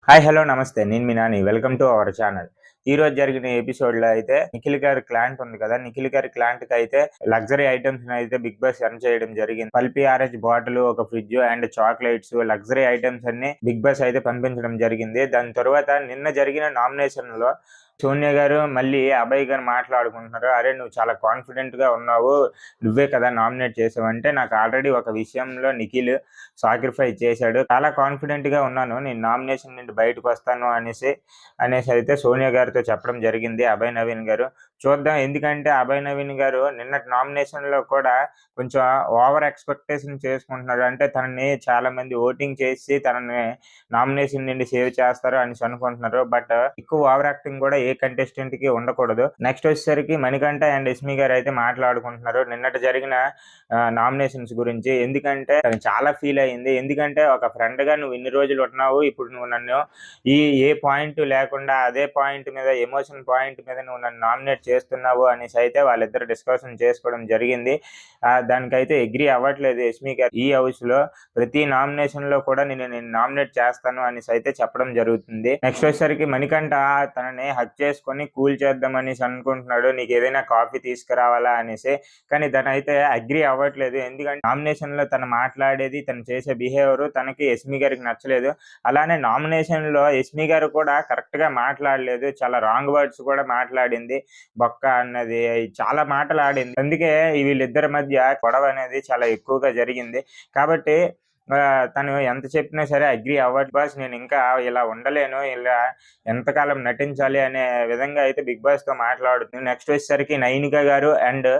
Hi hello namaste. నేను మీ Nani. Welcome to our channel. ఈరోజు జరిగిన ఎపిసోడ్‌లో అయితే నిఖిల్ గారి క్లాంట్ ఉంది కదా! నిఖిల్ గారి క్లాంట్‌కి అయితే లగ్జరీ ఐటెమ్స్‌ని అయితే బిగ్ బాస్ సెండ్ చేయడం జరిగింది. పల్పీ ఆరెంజ్ బాటిల్, ఒక fridge and chocolates, luxury items అన్ని బిగ్ బాస్ అయితే పంపించడం జరిగింది. దాని తరువాత నిన్న జరిగిన నామినేషన్‌లో సోనియా గారు మళ్ళీ అభయ్ గారు మాట్లాడుకుంటున్నారు. "అరే! నువ్వు చాలా కాన్ఫిడెంట్‌గా ఉన్నావు. నువ్వే కదా నామినేట్ చేసావంటే, నాకు ఆల్రెడీ ఒక విషయంలో నిఖిల్ సాక్రిఫైస్ చేశాడు. చాలా కాన్ఫిడెంట్‌గా ఉన్నాను. నేను నామినేషన్ నుండి బయటకొస్తాను" అనేసి అయితే సోనియా గారితో చెప్పడం జరిగింది అభయ్ నవీన్ గారు. చూద్దాం. ఎందుకంటే అభయ్ నవీన్ గారు నిన్నటి నామినేషన్‌లో కూడా కొంచెం ఓవర్ ఎక్స్‌పెక్టేషన్ చేసుకుంటున్నాడు. అంటే తనని చాలామంది ఓటింగ్ చేసి తనని నామినేషన్ నుండి సేవ్ చేస్తారు అనేసి అనుకుంటున్నారు. బట్ ఎక్కువ ఓవర్ యాక్టింగ్ కూడా ఏ కంటెస్టెంట్‌కి ఉండకూడదు. నెక్స్ట్ వచ్చేసరికి మణికంఠ అండ్ యష్మి గారు అయితే మాట్లాడుకుంటున్నారు నిన్నటి జరిగిన నామినేషన్స్ గురించి. ఎందుకంటే తను చాలా ఫీల్ అయింది. ఎందుకంటే ఒక ఫ్రెండ్‌గా నువ్వు ఇన్ని రోజులు ఉన్నావు. ఇప్పుడు నువ్వు నన్ను ఏ పాయింట్ లేకుండా అదే పాయింట్ మీద, ఎమోషన్ పాయింట్ మీద నువ్వు నన్ను నామినేట్ చేస్తున్నావు అనేసి అయితే వాళ్ళిద్దరు డిస్కషన్ చేసుకోవడం జరిగింది. దానికైతే అగ్రీ అవ్వట్లేదు యష్మి గారు. ఈ హౌస్‌లో ప్రతి నామినేషన్‌లో కూడా నేను నామినేట్ చేస్తాను అనేసి అయితే చెప్పడం జరుగుతుంది. నెక్స్ట్ వచ్చేసరికి మణికంఠ తనని హగ్ చేసుకొని కూల్ చేద్దాం అనేసి అనుకుంటున్నాడు. నీకు ఏదైనా కాఫీ తీసుకురావాలా అనేసి. కానీ తనైతే అగ్రీ అవ్వట్లేదు. ఎందుకంటే నామినేషన్‌లో తను మాట్లాడేది, తను చేసే బిహేవియర్ తనకి యష్మి గారికి నచ్చలేదు. అలానే నామినేషన్‌లో యష్మి గారు కూడా కరెక్ట్‌గా మాట్లాడలేదు. చాలా రాంగ్ వర్డ్స్ కూడా మాట్లాడింది. బొక్క అన్నది చాలా మాటలు ఆడింది. అందుకే వీళ్ళిద్దరి మధ్య గొడవ అనేది చాలా ఎక్కువగా జరిగింది. కాబట్టి తను ఎంత చెప్పినా సరే అగ్రీ అవ్వదు. బాస్ నేను ఇంకా ఇలా ఉండలేను. ఇలా ఎంతకాలం నటించాలి అనే విధంగా అయితే బిగ్ బాస్‌తో మాట్లాడుతుంది. నెక్స్ట్ వచ్చేసరికి నైనిక గారు అండ్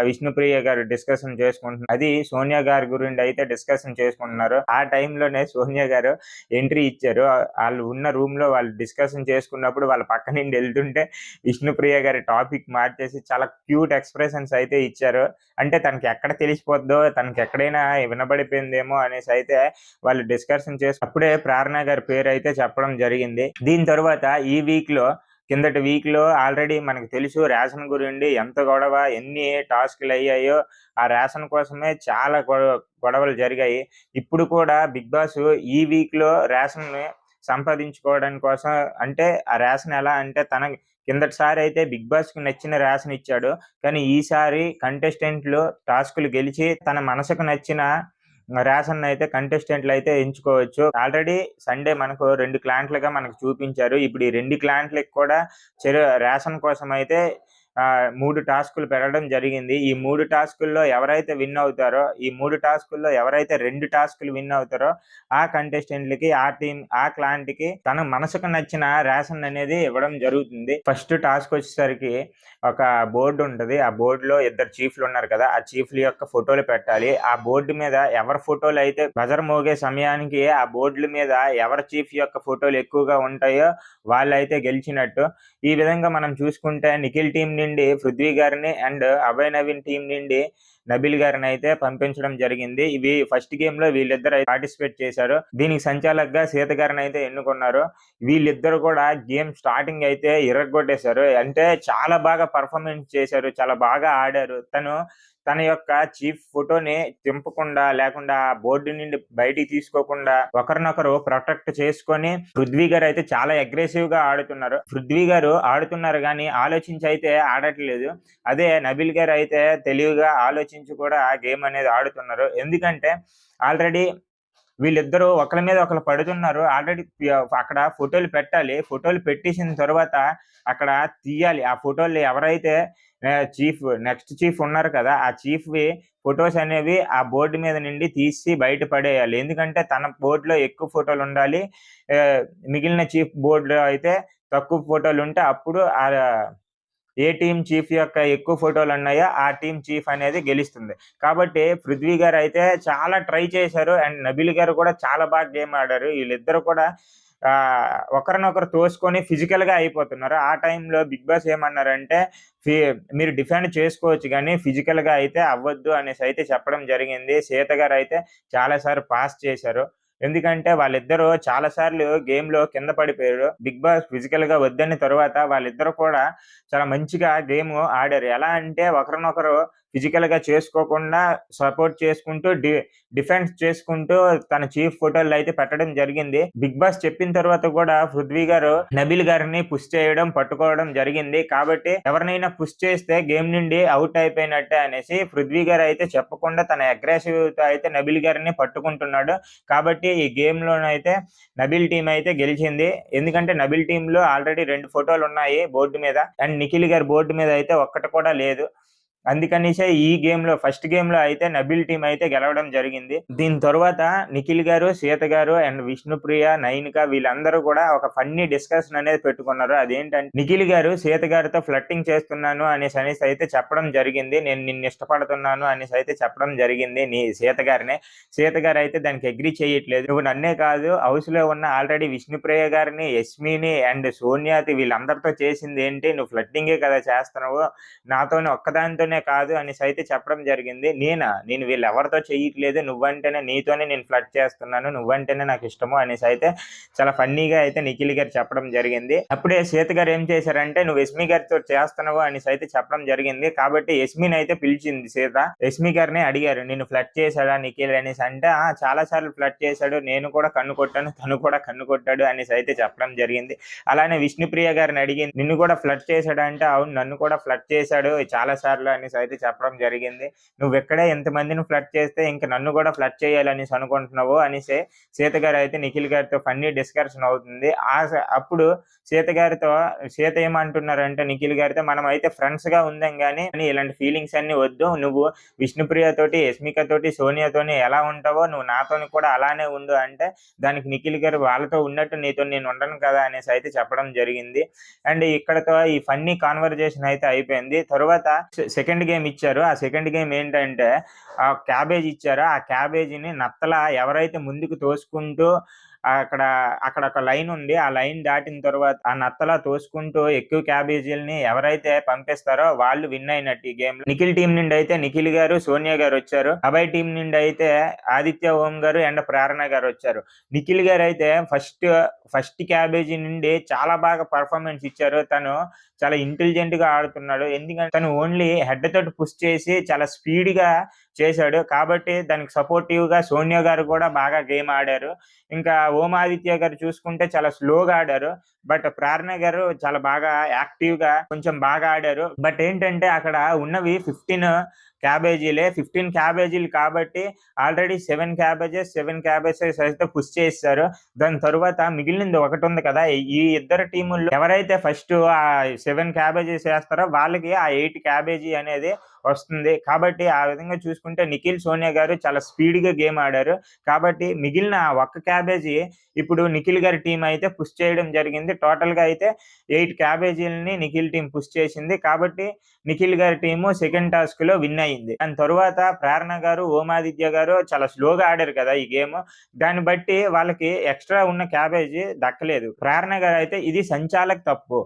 విష్ణుప్రియ గారు డిస్కషన్ చేసుకుంటున్నారు. అది సోనియా గారి గురించి అయితే డిస్కషన్ చేసుకుంటున్నారు. ఆ టైంలోనే సోనియా గారు ఎంట్రీ ఇచ్చారు. వాళ్ళు ఉన్న రూమ్‌లో వాళ్ళు డిస్కషన్ చేసుకున్నప్పుడు వాళ్ళ పక్క నుండి వెళ్తుంటే విష్ణుప్రియ గారి టాపిక్ మార్చేసి చాలా క్యూట్ ఎక్స్‌ప్రెషన్స్ అయితే ఇచ్చారు. అంటే తనకి ఎక్కడ తెలిసిపోద్దో, తనకి ఎక్కడైనా వినబడిపోయిందేమో అనేసి అయితే వాళ్ళు డిస్కషన్ చేసి అప్పుడే ప్రేరణ గారి పేరు అయితే చెప్పడం జరిగింది. దీని తరువాత ఈ కిందటి వీక్‌లో ఆల్రెడీ మనకు తెలుసు రేషన్ గురించి ఎంత గొడవ, ఎన్ని టాస్క్‌లయ్యాయో, ఆ రేషన్ కోసమే చాలా గొడవలు జరిగాయి. ఇప్పుడు కూడా బిగ్ బాస్ ఈ వీక్‌లో రేషన్‌ని సంపాదించుకోవడం కోసం, అంటే ఆ రేషన్ ఎలా అంటే కిందటిసారి అయితే బిగ్ బాస్‌కి నచ్చిన రేషన్ ఇచ్చాడు. కానీ ఈసారి కంటెస్టెంట్లు టాస్క్‌లు గెలిచి తన మనసుకు నచ్చిన రేషన్‌నయితే కంటెస్టెంట్‌లయితే ఎంచుకోవచ్చు. ఆల్రెడీ సండే మనకు 2 క్లాంట్‌లుగా మనకు చూపించారు. ఇప్పుడు ఈ 2 క్లాంట్‌లకి కూడా రేషన్ కోసమైతే 3 టాస్కులు పెట్టడం జరిగింది. ఈ 3 టాస్కుల్లో ఎవరైతే విన్ అవుతారో, ఈ 3 టాస్కుల్లో ఎవరైతే 2 టాస్కులు విన్ అవుతారో ఆ కంటెస్టెంట్‌లకి, ఆ క్లాంట్‌కి తన మనసుకు నచ్చిన రేషన్ అనేది ఇవ్వడం జరుగుతుంది. ఫస్ట్ టాస్క్ వచ్చేసరికి ఒక బోర్డ్ ఉంటది. ఆ బోర్డ్‌లో ఇద్దరు చీఫ్‌లు ఉన్నారు కదా! ఆ చీఫ్‌ల యొక్క ఫోటోలు పెట్టాలి. ఆ బోర్డు మీద ఎవరి ఫోటోలు అయితే బజర్ మోగే సమయానికి ఆ బోర్డుల మీద ఎవరి చీఫ్ యొక్క ఫోటోలు ఎక్కువగా ఉంటాయో వాళ్ళైతే గెలిచినట్టు. ఈ విధంగా మనం చూసుకుంటే నిఖిల్ టీం నుండి పృథ్వీ గారిని అండ్ అభయ్ నవీన్ టీం నుండి నబీల్ గారిని అయితే పంపించడం జరిగింది. ఫస్ట్ గేమ్‌లో వీళ్ళిద్దరు పార్టిసిపేట్ చేశారు. దీనికి సంచాలకుగా సీత గారిని అయితే ఎన్నుకున్నారు. వీళ్ళిద్దరు కూడా గేమ్ స్టార్టింగ్ అయితే ఇరగ్గొట్టేశారు. అంటే చాలా బాగా పెర్ఫార్మెన్స్ చేశారు. చాలా బాగా ఆడారు. తన యొక్క చీఫ్ ఫోటోని తింపకుండా, లేకుండా బోర్డు నుండి బయటికి తీసుకోకుండా ఒకరినొకరు ప్రొటెక్ట్ చేసుకొని పృథ్వీ గారు అయితే చాలా అగ్రెసివ్‌గా ఆడుతున్నారు. పృథ్వీ గారు ఆడుతున్నారు గానీ ఆలోచించి అయితే ఆడట్లేదు. అదే నబీల్ గారు అయితే తెలివిగా ఆలోచించి కూడా ఆ గేమ్ అనేది ఆడుతున్నారు. ఎందుకంటే ఆల్రెడీ వీళ్ళిద్దరూ ఒకళ్ళ మీద ఒకళ్ళు పడుతున్నారు. ఆల్రెడీ అక్కడ ఫోటోలు పెట్టాలి. ఫోటోలు పెట్టేసిన తరువాత అక్కడ తీయాలి. ఆ ఫోటోలు ఎవరైతే నెక్స్ట్ చీఫ్ ఉన్నారు కదా! ఆ చీఫ్‌వి ఫోటోస్ అనేవి ఆ బోర్డ్ మీద నుండి తీసి బయట పడేయాలి. ఎందుకంటే తన బోర్డ్‌లో ఎక్కువ ఫోటోలుండాలి. మిగిలిన చీఫ్ బోర్డ్‌లో అయితే తక్కువ ఫోటోలుంటే అప్పుడు ఏ టీమ్ చీఫ్ యొక్క ఎక్కువ ఫోటోలున్నాయో ఆ టీమ్ చీఫ్ అనేది గెలుస్తుంది. కాబట్టి పృథ్వీ గారైతే చాలా ట్రై చేశారు. అండ్ నబీల్ గారు కూడా చాలా బాగా గేమ్ ఆడారు. వీళ్ళిద్దరూ కూడా ఒకరినొకరు తోసుకొని ఫిజికల్‌గా అయిపోతున్నారు. ఆ టైంలో బిగ్ బాస్ ఏమన్నారంటే, ఫి మీరు డిఫెండ్ చేసుకోవచ్చు గానీ ఫిజికల్‌గా అయితే అవ్వద్దు అనేసి అయితే చెప్పడం జరిగింది. సీత గారైతే చాలా సార్లు పాస్ చేశారు. ఎందుకంటే వాళ్ళిద్దరూ చాలా సార్లు గేమ్‌లో కింద పడిపోయారు. బిగ్ బాస్ ఫిజికల్‌గా వద్దన్న తరువాత వాళ్ళిద్దరూ కూడా చాలా మంచిగా గేమ్ ఆడారు. ఎలా అంటే ఒకరినొకరు ఫిజికల్ గా చేసుకోకుండా సపోర్ట్ చేసుకుంటూ డిఫెన్స్ చేసుకుంటూ తన చీఫ్ ఫోటోలు అయితే పెట్టడం జరిగింది. బిగ్ బాస్ చెప్పిన తర్వాత కూడా పృథ్వీ గారు నబీల్ గారిని పుష్ చేయడం పట్టుకోవడం జరిగింది. కాబట్టి ఎవరినైనా పుష్ చేస్తే గేమ్ నుండి అవుట్ అయిపోయినట్టే అనేసి పృథ్వీ గారు అయితే చెప్పకుండా తన అగ్రెసివ్ తో అయితే నబీల్ గారిని పట్టుకుంటున్నాడు. కాబట్టి ఈ గేమ్ లోనైతే నబీల్ టీం అయితే గెలిచింది. ఎందుకంటే నబీల్ టీమ్ లో ఆల్రెడీ 2 ఫోటోలు ఉన్నాయి బోర్డు మీద, అండ్ నిఖిల్ గారి బోర్డు మీద అయితే ఒక్కటి కూడా లేదు. అందుకనిసే ఈ గేమ్ లో ఫస్ట్ గేమ్ లో అయితే నబీల్ టీం అయితే గెలవడం జరిగింది. దీని తర్వాత నిఖిల్ గారు, సీత గారు అండ్ విష్ణుప్రియ, నైనిక వీళ్ళందరూ కూడా ఒక ఫన్నీ డిస్కషన్ అనేది పెట్టుకున్నారు. అదేంటంటే నిఖిల్ గారు సీత గారితో ఫ్లర్టింగ్ చేస్తున్నాను అనేసి అయితే చెప్పడం జరిగింది. నేను నిన్ను ఇష్టపడుతున్నాను అనేసి అయితే చెప్పడం జరిగింది నీ సీత గారిని. సీత గారు అయితే దానికి అగ్రీ చేయట్లేదు. నువ్వు నన్నే కాదు హౌస్ లో ఉన్న ఆల్రెడీ విష్ణుప్రియ గారిని, యస్మిని అండ్ సోనియాతి వీళ్ళందరితో చేసింది ఏంటి, నువ్వు ఫ్లర్టింగే కదా చేస్తున్నావు, నాతోనే ఒక్కదానితోనే కాదు అనేసి అయితే చెప్పడం జరిగింది. నేను వీళ్ళు ఎవరితో చేయట్లేదు, నువ్వంటేనే నీతోనే నేను ఫ్లర్ట్ చేస్తున్నాను, నువ్వంటేనే నాకు ఇష్టము అనేసి అయితే చాలా ఫన్నీగా అయితే నిఖిల్ గారు చెప్పడం జరిగింది. అప్పుడే సీత గారు ఏం చేశారంటే నువ్వు యస్మి గారితో చేస్తున్నావు అనేసి అయితే చెప్పడం జరిగింది. కాబట్టి యస్మిని అయితే పిలిచింది సీత. యస్మి గారిని అడిగారు, నిన్ను ఫ్లర్ట్ చేశాడా నిఖిల్ అనేసి అంటే చాలా సార్లు ఫ్లర్ట్ చేశాడు, నేను కూడా కన్ను కొట్టాను, తను కూడా కన్ను కొట్టాడు అనేసి అయితే చెప్పడం జరిగింది. అలానే విష్ణుప్రియ గారిని అడిగింది, నిన్ను కూడా ఫ్లర్ట్ చేశాడు అంటే అవును నన్ను కూడా ఫ్లర్ట్ చేశాడు చాలా సార్లు అనేసి అయితే చెప్పడం జరిగింది. నువ్వు ఎక్కడే ఎంతమందిని ఫ్లర్ట్ చేస్తే ఇంక నన్ను కూడా ఫ్లర్ట్ చేయాలనేసి అనుకుంటున్నావు అనేసి సీత గారు అయితే నిఖిల్ గారితో ఫన్నీ డిస్కషన్ అవుతుంది. అప్పుడు సీత ఏమంటున్నారంటే నిఖిల్ గారితో, మనం అయితే ఫ్రెండ్స్ గా ఉందాం కానీ ఇలాంటి ఫీలింగ్స్ అన్ని వద్దు, నువ్వు విష్ణుప్రియ తోటి, యస్మిక తోటి, సోనియాతోని ఎలా ఉంటావో నువ్వు నాతోని కూడా అలానే ఉండు అంటే దానికి నిఖిల్ గారు వాళ్ళతో ఉన్నట్టు నీతో నేను ఉండను కదా అనేసి అయితే చెప్పడం జరిగింది. అండ్ ఇక్కడతో ఈ ఫన్నీ కాన్వర్జేషన్ అయితే అయిపోయింది. తర్వాత సెకండ్ గేమ్ ఇచ్చారు. ఆ సెకండ్ గేమ్ ఏంటంటే ఆ క్యాబేజ్ ఇచ్చారు. ఆ క్యాబేజీని నత్తల ఎవరైతే ముందుకు తోసుకుంటూ అక్కడ ఒక లైన్ ఉంది, ఆ లైన్ దాటిన తర్వాత ఆ నత్తలా తోసుకుంటూ ఎక్కువ క్యాబేజీలని ఎవరైతే పంపిస్తారో వాళ్ళు విన్ అయినట్టు ఈ గేమ్ లో. నిఖిల్ టీం నుండి అయితే నిఖిల్ గారు, సోనియా గారు వచ్చారు. అభయ్ టీం నుండి అయితే ఆదిత్య ఓం గారు అండ్ ప్రేరణ గారు వచ్చారు. నిఖిల్ గారు అయితే ఫస్ట్ క్యాబేజీ నుండి చాలా బాగా పర్ఫార్మెన్స్ ఇచ్చారు. తను చాలా ఇంటెలిజెంట్ గా ఆడుతున్నాడు. ఎందుకంటే తను ఓన్లీ హెడ్ తోటి పుష్ చేసి చాలా స్పీడ్ గా చేశాడు. కాబట్టి దానికి సపోర్టివ్ గా సోనియా గారు కూడా బాగా గేమ్ ఆడారు. ఇంకా ఓమాదిత్య గారు చూసుకుంటే చాలా స్లోగా ఆడారు. బట్ ప్రేరణ గారు చాలా బాగా యాక్టివ్ గా కొంచెం బాగా ఆడారు. బట్ ఏంటంటే అక్కడ ఉన్నవి 15 క్యాబేజీలు కాబట్టి ఆల్రెడీ 7 క్యాబేజెస్ అయితే పుష్ చేస్తారు. దాని తర్వాత మిగిలింది ఒకటి ఉంది కదా, ఈ ఇద్దరు టీముల్లో ఎవరైతే ఫస్ట్ ఆ 7 క్యాబేజెస్ వేస్తారో వాళ్ళకి ఆ 8 క్యాబేజీ అనేది వస్తుంది. కాబట్టి ఆ విధంగా చూసుకుంటే నిఖిల్, సోనియా గారు చాలా స్పీడ్ గా గేమ్ ఆడారు. కాబట్టి మిగిలిన ఒక్క క్యాబేజీ ఇప్పుడు నిఖిల్ గారి టీం అయితే పుష్ చేయడం జరిగింది. టోటల్ గా అయితే 8 క్యాబేజీలని నిఖిల్ టీం పుష్ చేసింది. కాబట్టి నిఖిల్ గారి టీము సెకండ్ టాస్క్ లో విన్ అయింది. దాని తర్వాత ప్రేరణ గారు, ఓమాదిత్య గారు చాలా స్లోగా ఆడారు కదా ఈ గేమ్, దాన్ని బట్టి వాళ్ళకి ఎక్స్ట్రా ఉన్న క్యాబేజీ దక్కలేదు. ప్రేరణ గారు అయితే ఇది సంచాలక తప్పు,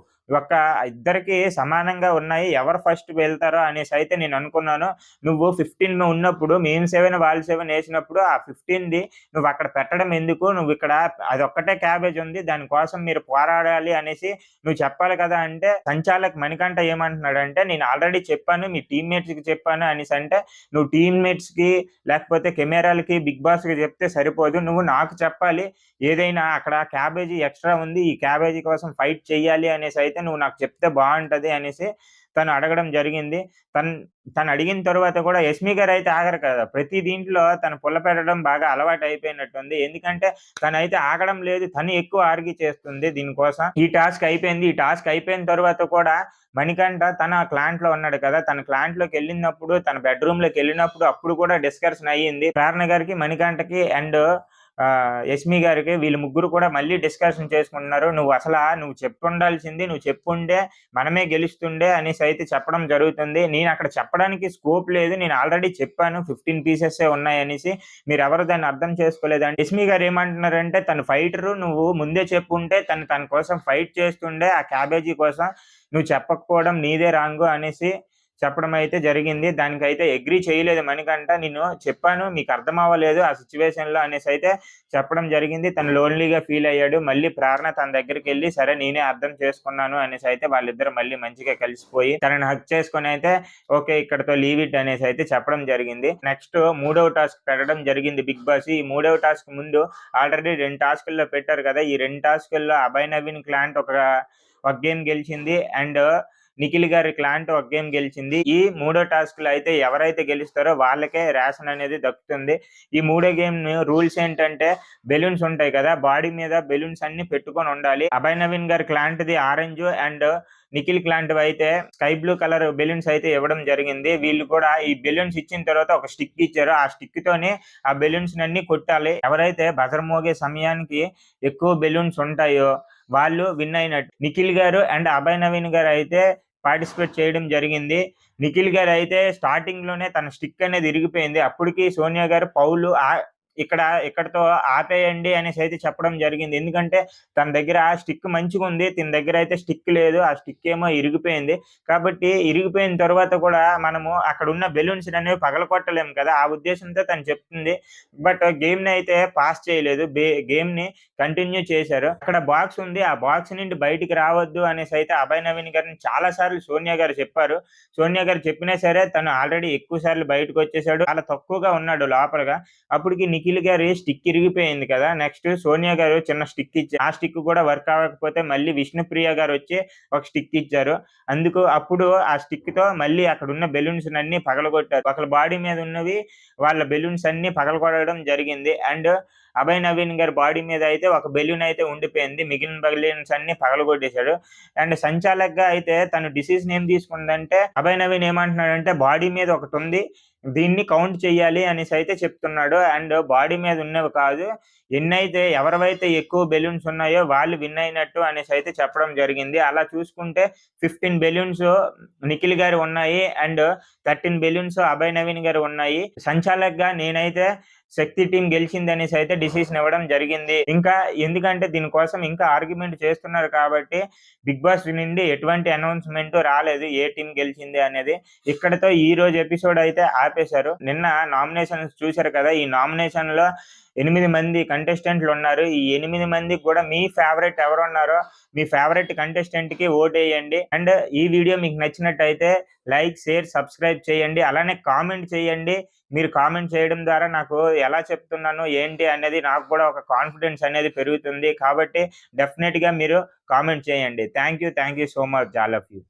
ఇద్దరికి సమానంగా ఉన్నాయి, ఎవరు ఫస్ట్ వెళ్తారో అనేసి అయితే నేను అనుకున్నాను. నువ్వు 15 ఉన్నప్పుడు మేము 7 వాళ్ళు 7 వేసినప్పుడు ఆ 15ది నువ్వు అక్కడ పెట్టడం ఎందుకు, నువ్వు ఇక్కడ అదొక్కటే క్యాబేజ్ ఉంది దానికోసం మీరు పోరాడాలి అనేసి నువ్వు చెప్పాలి కదా అంటే సంచాలక్ మణికంఠ ఏమంటున్నాడంటే, నేను ఆల్రెడీ చెప్పాను మీ టీమ్మేట్స్ కి చెప్పాను అనేసి అంటే, నువ్వు టీమ్మేట్స్ కి లేకపోతే కెమెరాలకి బిగ్ బాస్ కి చెప్తే సరిపోదు, నువ్వు నాకు చెప్పాలి ఏదైనా అక్కడ క్యాబేజీ ఎక్స్ట్రా ఉంది, ఈ క్యాబేజీ కోసం ఫైట్ చెయ్యాలి అనేసి అయితే నువ్వు నాకు చెప్తే బాగుంటది అనేసి తను అడగడం జరిగింది. తను అడిగిన తర్వాత కూడా యస్మి గారు అయితే ఆగరు కదా, ప్రతి దీంట్లో తను పుల్ల పెట్టడం బాగా అలవాటు అయిపోయినట్టుంది. ఎందుకంటే తనైతే ఆగడం లేదు, తను ఎక్కువ ఆర్గ్యూ చేస్తుంది దీనికోసం. ఈ టాస్క్ అయిపోయిన తర్వాత కూడా మణికంఠ తన క్లాంట్ లో ఉన్నాడు కదా, తన క్లాంట్ లోకి వెళ్ళినప్పుడు తన బెడ్రూమ్ లోకి వెళ్ళినప్పుడు అప్పుడు కూడా డిస్కషన్ అయ్యింది. ప్రేరణ గారికి, మణికంఠకి అండ్ యస్మి గారికి, వీళ్ళు ముగ్గురు కూడా మళ్ళీ డిస్కషన్ చేసుకుంటున్నారు. నువ్వు చెప్పుండాల్సింది, నువ్వు చెప్పుండే మనమే గెలుస్తుండే అనేసి అయితే చెప్పడం జరుగుతుంది. నేను అక్కడ చెప్పడానికి స్కోప్ లేదు, నేను ఆల్రెడీ చెప్పాను 15 పీసెస్ ఉన్నాయి అనేసి, మీరు ఎవరు దాన్ని అర్థం చేసుకోలేదండి. యస్మి గారు ఏమంటున్నారంటే, తను ఫైటరు, నువ్వు ముందే చెప్పుంటే తన కోసం ఫైట్ చేస్తుండే, ఆ క్యాబేజీ కోసం నువ్వు చెప్పకపోవడం నీదే రాంగు అనేసి చెప్పడం అయితే జరిగింది. దానికైతే అగ్రీ చేయలేదు మణికంఠ. నేను చెప్పాను మీకు అర్థం అవ్వలేదు ఆ సిట్యుయేషన్‌లో అనేసి అయితే చెప్పడం జరిగింది. తను లోన్‌లీగా ఫీల్ అయ్యాడు. మళ్ళీ ప్రేరణ తన దగ్గరికెళ్ళి సరే నేనే అర్థం చేసుకున్నాను అనేసి అయితే వాళ్ళిద్దరూ మళ్ళీ మంచిగా కలిసిపోయి తనని హగ్ చేసుకొని అయితే ఓకే ఇక్కడితో లీవ్ ఇట్ అనేసి అయితే చెప్పడం జరిగింది. నెక్స్ట్ మూడవ టాస్క్ పెట్టడం జరిగింది బిగ్ బాస్. ఈ మూడవ టాస్క్ ముందు ఆల్రెడీ 2 టాస్కుల్లో పెట్టారు కదా! ఈ 2 టాస్కుల్లో అభయ్ నవీన్ క్లాంట్ ఒక గేమ్ గెలిచింది. అండ్ నిఖిల్ గారి క్లాంట్ ఒక గేమ్ గెలిచింది. ఈ మూడో టాస్క్‌లో అయితే ఎవరైతే గెలుస్తారో వాళ్ళకే రేషన్ అనేది దక్కుతుంది. ఈ మూడో గేమ్ రూల్స్ ఏంటంటే బెలూన్స్ ఉంటాయి కదా! బాడీ మీద బెలూన్స్ అన్ని పెట్టుకొని ఉండాలి. అభయ్ నవీన్ గారి క్లాంట్‌ది ఆరెంజ్ అండ్ నిఖిల్ క్లాంట్ అయితే స్కై బ్లూ కలర్ బెలూన్స్ అయితే ఇవ్వడం జరిగింది. వీళ్ళు కూడా ఈ బెలూన్స్ ఇచ్చిన తర్వాత ఒక స్టిక్ ఇచ్చారు. ఆ స్టిక్ తోని ఆ బెలూన్స్ అన్ని కొట్టాలి. ఎవరైతే బజర్ మోగే సమయానికి ఎక్కువ బెలూన్స్ ఉంటాయో వాళ్ళు విన్ అయినట్టు. నిఖిల్ గారు అండ్ అభయ్ నవీన్ గారు అయితే పార్టిసిపేట్ చేయడం జరిగింది. నిఖిల్ గారు అయితే స్టార్టింగ్ లోనే తన స్టిక్ అనేది ఇరిగిపోయింది. అప్పటికి సోనియా గారు ఇక్కడితో ఆపేయండి అనేసి అయితే చెప్పడం జరిగింది. ఎందుకంటే తన దగ్గర స్టిక్ మంచిగుంది. తిన దగ్గర అయితే స్టిక్ లేదు. ఆ స్టిక్ ఏమో ఇరిగిపోయింది. కాబట్టి ఇరిగిపోయిన తర్వాత కూడా మనము అక్కడ ఉన్న బెలూన్స్ అనేవి పగలగొట్టలేము కదా! ఆ ఉద్దేశంతో తను చెప్తుంది. బట్ గేమ్‌ని అయితే పాస్ చేయలేదు. గేమ్‌ని కంటిన్యూ చేశారు. అక్కడ బాక్స్ ఉంది. ఆ బాక్స్ నుండి బయటికి రావద్దు అనేసి అయితే అభయ్ నవీన్ గారిని చాలా సార్లు సోనియా గారు చెప్పారు. సోనియా గారు చెప్పినా సరే తను ఆల్రెడీ ఎక్కువ సార్లు బయటకొచ్చేసాడు. చాలా తక్కువగా ఉన్నాడు లోపలగా. అప్పటికి నిఖిల్ గారి స్టిక్ ఇరిగిపోయింది కదా! నెక్స్ట్ సోనియా గారు చిన్న స్టిక్ ఇచ్చారు. ఆ స్టిక్ కూడా వర్క్ అవ్వకపోతే మళ్ళీ విష్ణుప్రియ గారొచ్చి ఒక స్టిక్ ఇచ్చారు. అప్పుడు ఆ స్టిక్‌తో మళ్ళీ అక్కడున్న బెలూన్స్‌నన్నీ పగలగొట్టారు. ఒకళ్ళ బాడీ మీద ఉన్నవి వాళ్ళ బెలూన్స్ అన్నీ పగలగొట్టడం జరిగింది. అండ్ అభయ్ నవీన్ గారి బాడీ మీద అయితే ఒక బెలూన్ అయితే ఉండిపోయింది. మిగిలిన బెలూన్స్ అన్ని పగలగొట్టేశాడు. అండ్ సంచాలక్‌గా అయితే తను డిసిషన్ ఏం తీసుకుందంటే అభయ్ నవీన్ ఏమంటున్నాడంటే బాడీ మీద ఒకటుంది. దీన్ని కౌంట్ చేయాలి అనేసి అయితే చెప్తున్నాడు. అండ్ బాడీ మీద ఉన్నవి కాదు. ఎవరివైతే ఎక్కువ బెలూన్స్ ఉన్నాయో వాళ్ళు విన్ అయినట్టు అనేసి అయితే చెప్పడం జరిగింది. అలా చూసుకుంటే 15 బెలూన్స్ నిఖిల్ గారు ఉన్నాయి. అండ్ 13 బెలూన్స్ అభయ్ నవీన్ గారు ఉన్నాయి. సంచాలక్‌గా నేనైతే శక్తి టీం గెలిచిందనేసి అయితే డిసిషన్ ఇవ్వడం జరిగింది. ఇంకా ఎందుకంటే దీనికోసం ఇంకా ఆర్గ్యుమెంట్ చేస్తున్నారు కాబట్టి బిగ్ బాస్ నుండి ఎటువంటి అనౌన్స్‌మెంట్ రాలేదు. ఏ టీం గెలిచింది అనేది. ఇక్కడితో ఈ రోజు ఎపిసోడ్ అయితే ఆపేశారు. నిన్న నామినేషన్స్ చూశారు కదా! ఈ నామినేషన్‌లో 8 మంది కంటెస్టెంట్లు ఉన్నారు. ఈ 8 మందికి కూడా మీ ఫేవరెట్ ఎవరున్నారో మీ ఫేవరెట్ కంటెస్టెంట్‌కి ఓటేయండి. అండ్ ఈ వీడియో మీకు నచ్చినట్టయితే లైక్, షేర్, సబ్స్క్రైబ్ చేయండి. అలానే కామెంట్ చేయండి. మీరు కామెంట్ చేయడం ద్వారా నాకు ఎలా చెప్తున్నాను ఏంటి అనేది నాకు కూడా ఒక కాన్ఫిడెన్స్ అనేది పెరుగుతుంది. కాబట్టి డెఫినిట్‌గా మీరు కామెంట్ చేయండి. Thank you so much all of you.